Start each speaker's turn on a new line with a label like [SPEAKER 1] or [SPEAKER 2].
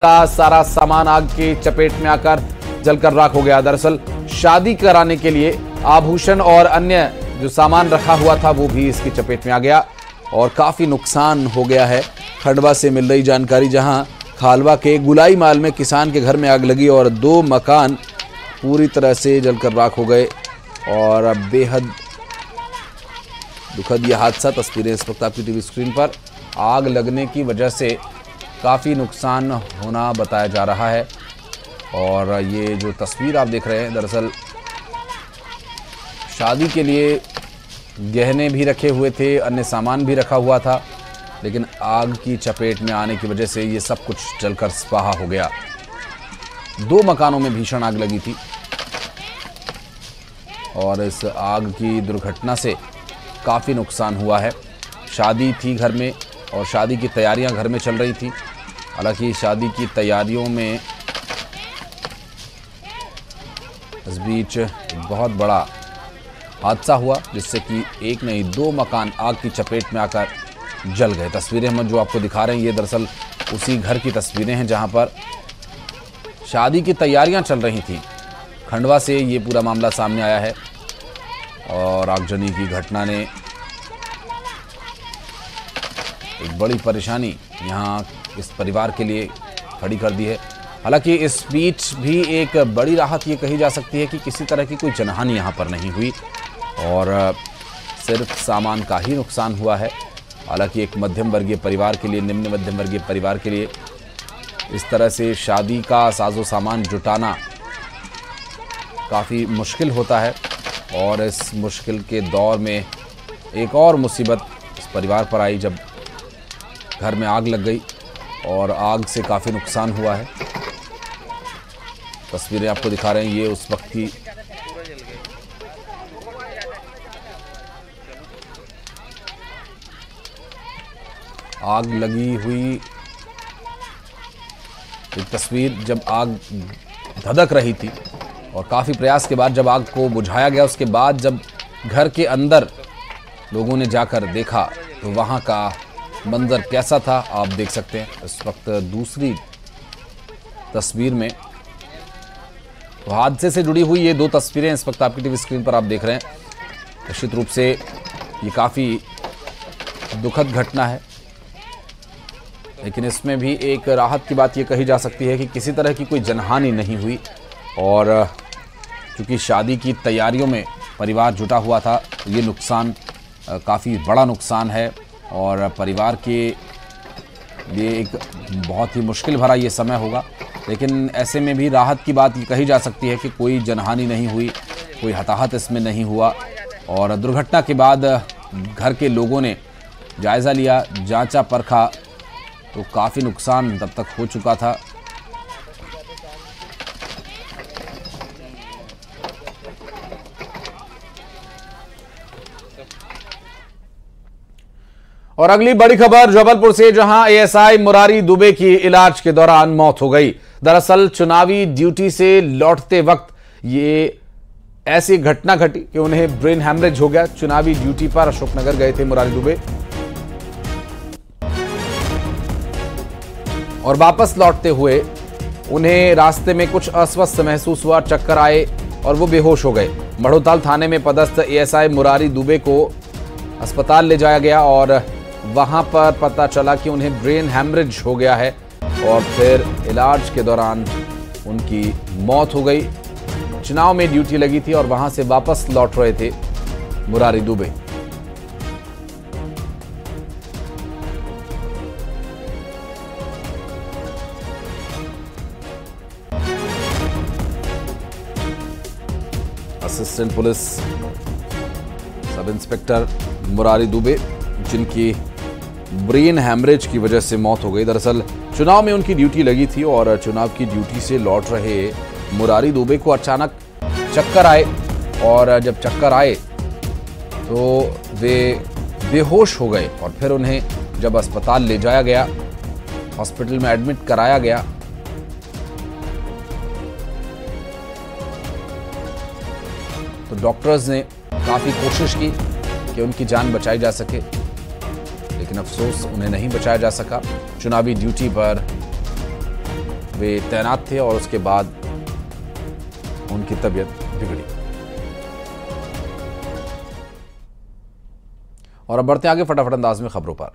[SPEAKER 1] का सारा सामान आग की चपेट में आकर जलकर राख हो गया। दरअसल शादी कराने के लिए आभूषण और अन्य जो सामान रखा हुआ था वो भी इसकी चपेट में आ गया और काफी नुकसान हो गया है। खंडवा से मिल रही जानकारी, जहां खालवा के गुलाई माल में किसान के घर में आग लगी और 2 मकान पूरी तरह से जलकर राख हो गए और अब बेहद दुखद यह हादसा। तस्वीरें इस वक्त आपकी टीवी स्क्रीन पर। आग लगने की वजह से काफ़ी नुकसान होना बताया जा रहा है और ये जो तस्वीर आप देख रहे हैं, दरअसल शादी के लिए गहने भी रखे हुए थे, अन्य सामान भी रखा हुआ था, लेकिन आग की चपेट में आने की वजह से ये सब कुछ जलकर स्वाहा हो गया। 2 मकानों में भीषण आग लगी थी और इस आग की दुर्घटना से काफ़ी नुकसान हुआ है। शादी थी घर में और शादी की तैयारियां घर में चल रही थी। हालांकि शादी की तैयारियों में इस बीच एक बहुत बड़ा हादसा हुआ, जिससे कि एक नहीं 2 मकान आग की चपेट में आकर जल गए। तस्वीरें हम जो आपको दिखा रहे हैं, ये दरअसल उसी घर की तस्वीरें हैं जहां पर शादी की तैयारियां चल रही थी। खंडवा से ये पूरा मामला सामने आया है और आगजनी की घटना ने एक बड़ी परेशानी यहाँ इस परिवार के लिए खड़ी कर दी है। हालांकि इस बीच भी एक बड़ी राहत ये कही जा सकती है कि किसी तरह की कोई जनहानि यहाँ पर नहीं हुई और सिर्फ सामान का ही नुकसान हुआ है। हालांकि एक मध्यम वर्गीय परिवार के लिए, निम्न मध्यम वर्गीय परिवार के लिए इस तरह से शादी का साजो सामान जुटाना काफ़ी मुश्किल होता है और इस मुश्किल के दौर में एक और मुसीबत इस परिवार पर आई जब घर में आग लग गई और आग से काफ़ी नुकसान हुआ है। तस्वीरें आपको दिखा रहे हैं, ये उस वक्त की आग लगी हुई एक तस्वीर, जब आग धधक रही थी और काफ़ी प्रयास के बाद जब आग को बुझाया गया, उसके बाद जब घर के अंदर लोगों ने जाकर देखा तो वहाँ का मंजर कैसा था आप देख सकते हैं। इस वक्त दूसरी तस्वीर में तो हादसे से जुड़ी हुई ये 2 तस्वीरें इस वक्त आपकी टीवी स्क्रीन पर आप देख रहे हैं। निश्चित रूप से ये काफ़ी दुखद घटना है, लेकिन इसमें भी एक राहत की बात ये कही जा सकती है कि किसी तरह की कोई जनहानि नहीं हुई और क्योंकि शादी की तैयारियों में परिवार जुटा हुआ था, ये नुकसान काफ़ी बड़ा नुकसान है और परिवार के लिए एक बहुत ही मुश्किल भरा ये समय होगा। लेकिन ऐसे में भी राहत की बात ये कही जा सकती है कि कोई जनहानि नहीं हुई, कोई हताहत इसमें नहीं हुआ और दुर्घटना के बाद घर के लोगों ने जायज़ा लिया, जांचा परखा तो काफ़ी नुकसान तब तक हो चुका था। और अगली बड़ी खबर जबलपुर से, जहां एएसआई मुरारी दुबे की इलाज के दौरान मौत हो गई। दरअसल चुनावी ड्यूटी से लौटते वक्त ये ऐसी घटना घटी कि उन्हें ब्रेन हैमरेज हो गया। चुनावी ड्यूटी पर अशोकनगर गए थे मुरारी दुबे और वापस लौटते हुए उन्हें रास्ते में कुछ अस्वस्थ महसूस हुआ, चक्कर आए और वो बेहोश हो गए। मढ़ोताल थाने में पदस्थ एएसआई मुरारी दुबे को अस्पताल ले जाया गया और वहां पर पता चला कि उन्हें ब्रेन हैमरेज हो गया है और फिर इलाज के दौरान उनकी मौत हो गई। चुनाव में ड्यूटी लगी थी और वहां से वापस लौट रहे थे Murari Dubey. Assistant police sub inspector Murari Dubey, जिनकी ब्रेन हैमरेज की वजह से मौत हो गई। दरअसल चुनाव में उनकी ड्यूटी लगी थी और चुनाव की ड्यूटी से लौट रहे मुरारी दुबे को अचानक चक्कर आए और जब चक्कर आए तो वे बेहोश हो गए और फिर उन्हें जब अस्पताल ले जाया गया, हॉस्पिटल में एडमिट कराया गया तो डॉक्टर्स ने काफ़ी कोशिश की कि उनकी जान बचाई जा सके, लेकिन अफसोस उन्हें नहीं बचाया जा सका। चुनावी ड्यूटी पर वे तैनात थे और उसके बाद उनकी तबीयत बिगड़ी। और अब बढ़ते आगे फटाफट अंदाज में खबरों पर।